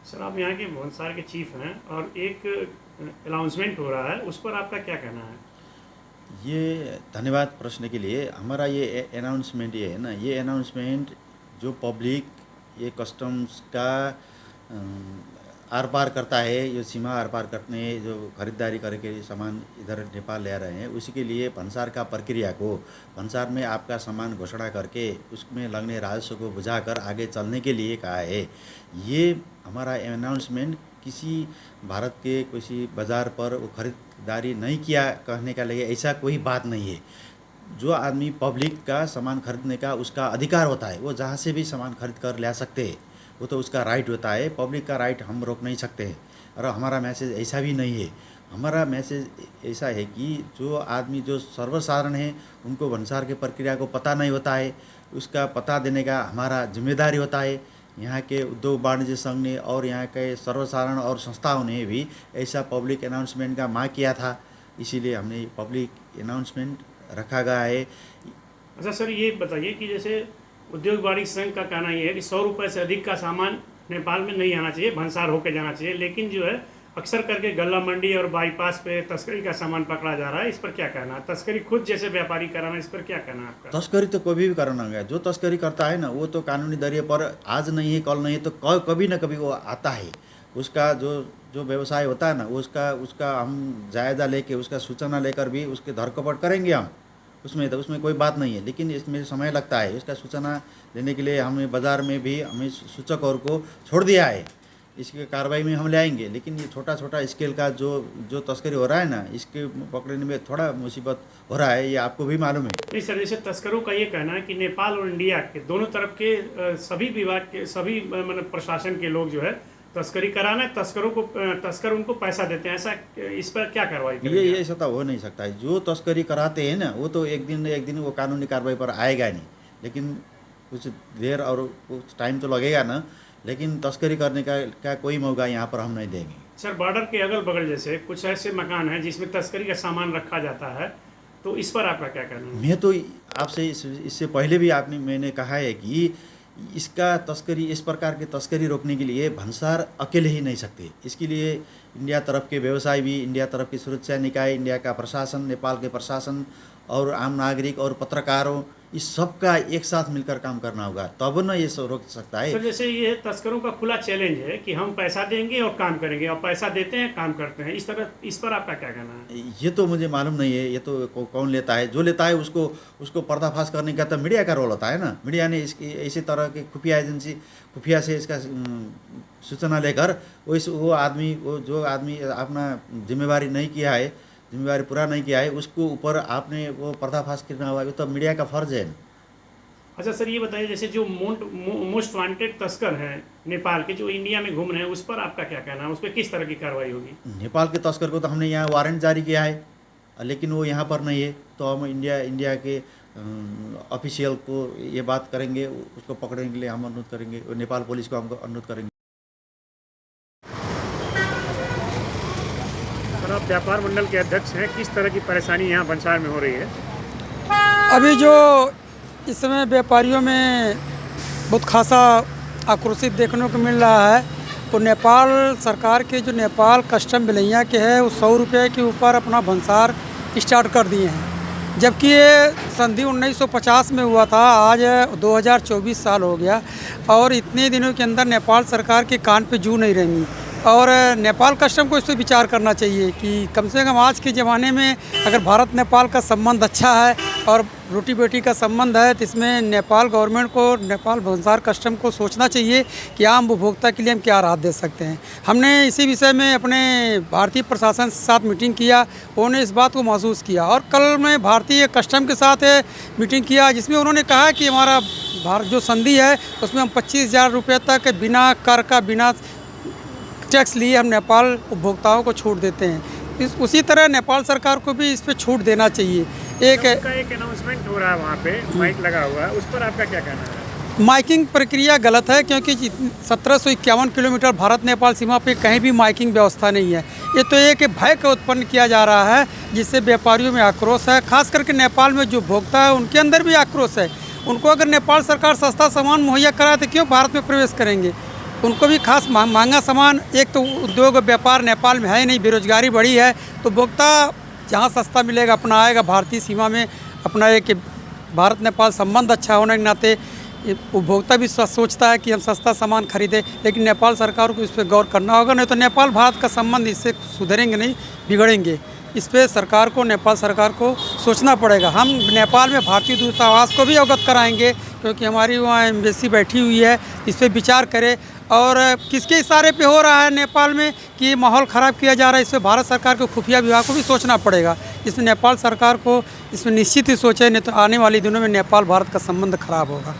Sir आप यहाँ के भंसार के चीफ हैं और एक अनाउंसमेंट हो रहा है, उस पर आपका क्या कहना है? ये धन्यवाद प्रश्न के लिए। हमारा ये अनाउंसमेंट ये है ना, ये अनाउंसमेंट जो पब्लिक ये कस्टम्स का आर पार करता है, ये सीमा आर पार करने जो खरीदारी करके सामान इधर नेपाल ले आ रहे हैं, उसी के लिए भंसार का प्रक्रिया को, भंसार में आपका सामान घोषणा करके उसमें लगने राजस्व को बुझाकर आगे चलने के लिए कहा है। ये हमारा अनाउंसमेंट किसी भारत के किसी बाज़ार पर वो खरीदारी नहीं किया कहने का लिए ऐसा कोई बात नहीं है। जो आदमी पब्लिक का सामान खरीदने का उसका अधिकार होता है, वो जहाँ से भी सामान खरीद कर ला सकते हैं, वो तो उसका राइट होता है। पब्लिक का राइट हम रोक नहीं सकते हैं। और हमारा मैसेज ऐसा भी नहीं है। हमारा मैसेज ऐसा है कि जो आदमी जो सर्वसाधारण है उनको भंसार की प्रक्रिया को पता नहीं होता है, उसका पता देने का हमारा जिम्मेदारी होता है। यहाँ के उद्योग वाणिज्य संघ ने और यहाँ के सर्वसाधारण और संस्थाओं ने भी ऐसा पब्लिक अनाउंसमेंट का मांग किया था, इसीलिए हमने पब्लिक अनाउंसमेंट रखा गया है। अच्छा सर, ये बताइए कि जैसे उद्योग वाणिज्य संघ का कहना ये है कि 100 रुपये से अधिक का सामान नेपाल में नहीं आना चाहिए, भंसार होकर जाना चाहिए, लेकिन जो है अक्सर करके गल्ला मंडी और बाईपास पे तस्करी का सामान पकड़ा जा रहा है। इस पर क्या कहना है? तस्करी खुद जैसे व्यापारी कराना, इस पर क्या कहना है आपका? तस्करी तो कभी भी करना गया, जो तस्करी करता है ना वो तो कानूनी दरिया पर आज नहीं है कल नहीं है तो कभी ना कभी वो आता है। उसका जो जो व्यवसाय होता है ना उसका उसका हम जायज़ा लेके उसका सूचना लेकर भी उसके धरपकड़ करेंगे हम, उसमें कोई बात नहीं है। लेकिन इसमें समय लगता है, इसका सूचना लेने के लिए हमें बाज़ार में भी हमें सूचक और को छोड़ दिया है, इसकी कार्रवाई में हम ले आएंगे। लेकिन ये छोटा छोटा स्केल का जो जो तस्करी हो रहा है ना, इसके पकड़ने में थोड़ा मुसीबत हो रहा है, ये आपको भी मालूम है। नहीं सर, जैसे तस्करों का ये कहना है कि नेपाल और इंडिया के दोनों तरफ के सभी विभाग के सभी मतलब प्रशासन के लोग जो है तस्करी कराना है, तस्कर उनको पैसा देते हैं, ऐसा इस पर क्या कार्रवाई करेंगे? ये ऐसा तो हो नहीं सकता है। जो तस्करी कराते हैं ना वो तो एक दिन वो कानूनी कार्रवाई पर आएगा नहीं, लेकिन कुछ देर और कुछ टाइम तो लगेगा ना। लेकिन तस्करी करने का कोई मौका यहाँ पर हम नहीं देंगे। सर, बॉर्डर के अगल बगल जैसे कुछ ऐसे मकान हैं जिसमें तस्करी का सामान रखा जाता है, तो इस पर आपका क्या कहना है? मैं तो आपसे इससे पहले भी मैंने कहा है कि इसका तस्करी, इस प्रकार की तस्करी रोकने के लिए भंसार अकेले ही नहीं सकते। इसके लिए इंडिया तरफ के व्यवसाय भी, इंडिया तरफ की सुरक्षा निकाय, इंडिया का प्रशासन, नेपाल के प्रशासन और आम नागरिक और पत्रकारों, इस सब का एक साथ मिलकर काम करना होगा, तब न ये सब रोक सकता है। सर, जैसे ये तस्करों का खुला चैलेंज है कि हम पैसा देंगे और काम करेंगे, और पैसा देते हैं काम करते हैं, इस पर आपका क्या कहना है? ये तो मुझे मालूम नहीं है, ये तो कौन लेता है। जो लेता है उसको पर्दाफाश करने का तो मीडिया का रोल होता है ना। मीडिया ने इसकी इसी तरह की खुफिया से इसका सूचना लेकर वो आदमी जो आदमी अपना जिम्मेवारी नहीं किया है, जिम्मेवारी पूरा नहीं किया है, उसको ऊपर आपने वो पर्दाफाश करना हुआ, तो मीडिया का फर्ज है। अच्छा सर, ये बताइए जैसे जो मोस्ट वांटेड तस्कर हैं नेपाल के, जो इंडिया में घूम रहे हैं, उस पर आपका क्या कहना है? उस पर किस तरह की कार्रवाई होगी? नेपाल के तस्कर को तो हमने यहाँ वारंट जारी किया है, लेकिन वो यहाँ पर नहीं है, तो हम इंडिया के ऑफिशियल को ये बात करेंगे, उसको पकड़ने के लिए हम अनुरोध करेंगे, और नेपाल पुलिस को हम अनुरोध करेंगे। सर, आप व्यापार मंडल के अध्यक्ष हैं, किस तरह की परेशानी यहाँ भंसार में हो रही है? अभी जो इस समय व्यापारियों में बहुत खासा आक्रोशित देखने को मिल रहा है, तो नेपाल सरकार के जो नेपाल कस्टम बिलैया के है वो 100 रुपये के ऊपर अपना भंसार स्टार्ट कर दिए हैं, जबकि ये संधि 1950 में हुआ था। आज 2024 साल हो गया और इतने दिनों के अंदर नेपाल सरकार के कान पे जू नहीं रहेंगी। और नेपाल कस्टम को इस पर विचार करना चाहिए कि कम से कम आज के ज़माने में अगर भारत नेपाल का संबंध अच्छा है और रोटी बेटी का संबंध है, तो इसमें नेपाल गवर्नमेंट को, नेपाल भंसार कस्टम को सोचना चाहिए कि आम उपभोक्ता के लिए हम क्या राहत दे सकते हैं। हमने इसी विषय में अपने भारतीय प्रशासन के साथ मीटिंग किया, उन्होंने इस बात को महसूस किया। और कल मैं भारतीय कस्टम के साथ मीटिंग किया, जिसमें उन्होंने कहा कि हमारा भारत जो संधि है उसमें हम 25,000 रुपये तक बिना कर का, बिना टैक्स लिए हम नेपाल उपभोक्ताओं को छूट देते हैं। उसी तरह नेपाल सरकार को भी इस पर छूट देना चाहिए। एक अनाउंसमेंट हो रहा है, वहाँ पे माइक लगा हुआ है, उस पर आपका क्या कहना है? माइकिंग प्रक्रिया गलत है, क्योंकि 1751 किलोमीटर भारत नेपाल सीमा पे कहीं भी माइकिंग व्यवस्था नहीं है। ये तो एक भय का उत्पन्न किया जा रहा है, जिससे व्यापारियों में आक्रोश है। खास करके नेपाल में जो उपभोक्ता है उनके अंदर भी आक्रोश है। उनको अगर नेपाल सरकार सस्ता सामान मुहैया कराए तो क्यों भारत में प्रवेश करेंगे? उनको भी खास महंगा सामान, एक तो उद्योग व्यापार नेपाल में है ही नहीं, बेरोजगारी बढ़ी है, तो उपभोक्ता जहाँ सस्ता मिलेगा अपना आएगा। भारतीय सीमा में अपना एक भारत नेपाल संबंध अच्छा होने के नाते उपभोक्ता भी सोचता है कि हम सस्ता सामान खरीदें, लेकिन नेपाल सरकार को इस पर गौर करना होगा, नहीं तो नेपाल भारत का संबंध इससे सुधरेंगे नहीं, बिगड़ेंगे। इस पर सरकार को, नेपाल सरकार को सोचना पड़ेगा। हम नेपाल में भारतीय दूतावास को भी अवगत कराएंगे, क्योंकि हमारी वहाँ एम्बेसी बैठी हुई है, इस पर विचार करें। और किसके इशारे पे हो रहा है नेपाल में कि माहौल ख़राब किया जा रहा है, इस पर भारत सरकार को, खुफिया विभाग को भी सोचना पड़ेगा। इसमें नेपाल सरकार को इसमें निश्चित ही सोचे, नहीं तो आने वाले दिनों में नेपाल भारत का संबंध खराब होगा।